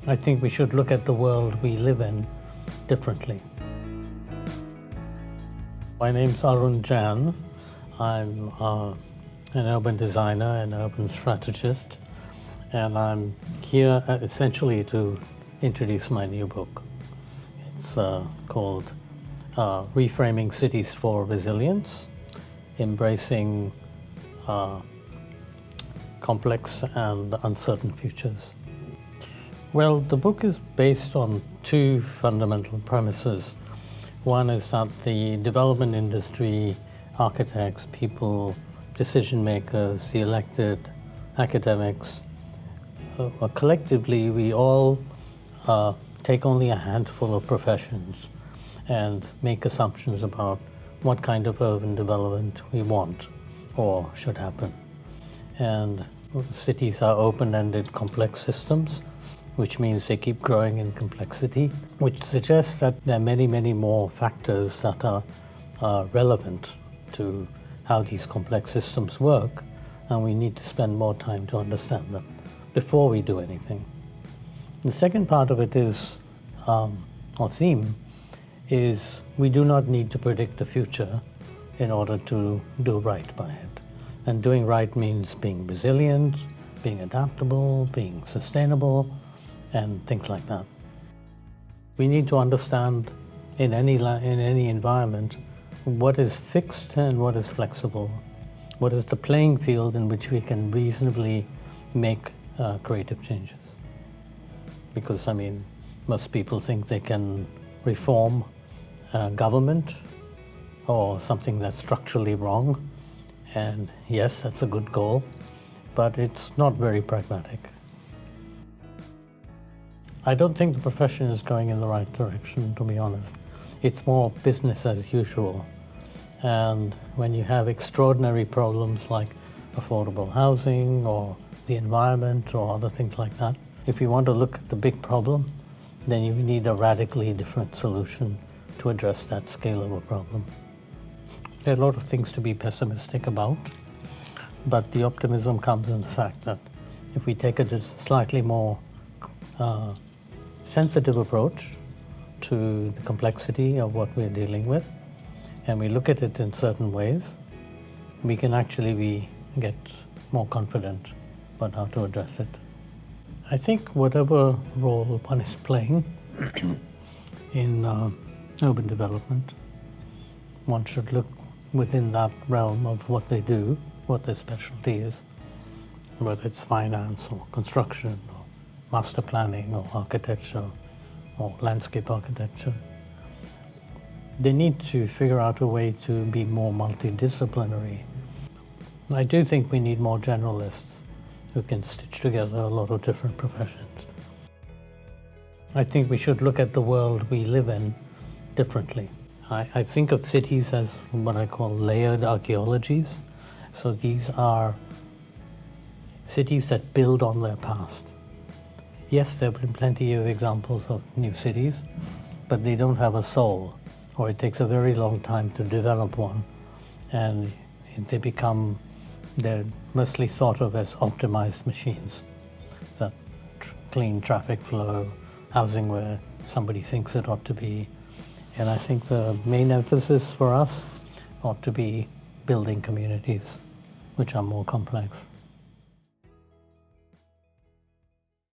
I think we should look at the world we live in differently. My name's Arun Jain. I'm an urban designer and urban strategist, and I'm here essentially to introduce my new book. It's called Reframing Cities for Resilience, Embracing Complex and Uncertain Futures. Well, the book is based on two fundamental premises. One is that the development industry, architects, people, decision makers, the elected, academics, collectively we all take only a handful of professions and make assumptions about what kind of urban development we want or should happen. And cities are open-ended complex systems, which means they keep growing in complexity, which suggests that there are many, many more factors that are relevant to how these complex systems work, and we need to spend more time to understand them before we do anything. The second part of it is, or theme, is we do not need to predict the future in order to do right by it. And doing right means being resilient, being adaptable, being sustainable, and things like that. We need to understand in any environment what is fixed and what is flexible, what is the playing field in which we can reasonably make creative changes. Because, I mean, most people think they can reform government or something that's structurally wrong, and yes, that's a good goal, but it's not very pragmatic. I don't think the profession is going in the right direction, to be honest. It's more business as usual. And when you have extraordinary problems like affordable housing or the environment or other things like that, if you want to look at the big problem, then you need a radically different solution to address that scale of a problem. There are a lot of things to be pessimistic about, but the optimism comes in the fact that if we take a slightly more sensitive approach to the complexity of what we're dealing with, and we look at it in certain ways, we can actually get more confident about how to address it. I think whatever role one is playing in urban development, one should look within that realm of what they do, what their specialty is, whether it's finance or construction or master planning or architecture or landscape architecture. They need to figure out a way to be more multidisciplinary. I do think we need more generalists who can stitch together a lot of different professions. I think we should look at the world we live in differently. I think of cities as what I call layered archaeologies. So these are cities that build on their past. Yes, there have been plenty of examples of new cities, but they don't have a soul, or it takes a very long time to develop one, and they're mostly thought of as optimized machines that clean traffic flow, housing where somebody thinks it ought to be. And I think the main emphasis for us ought to be building communities, which are more complex.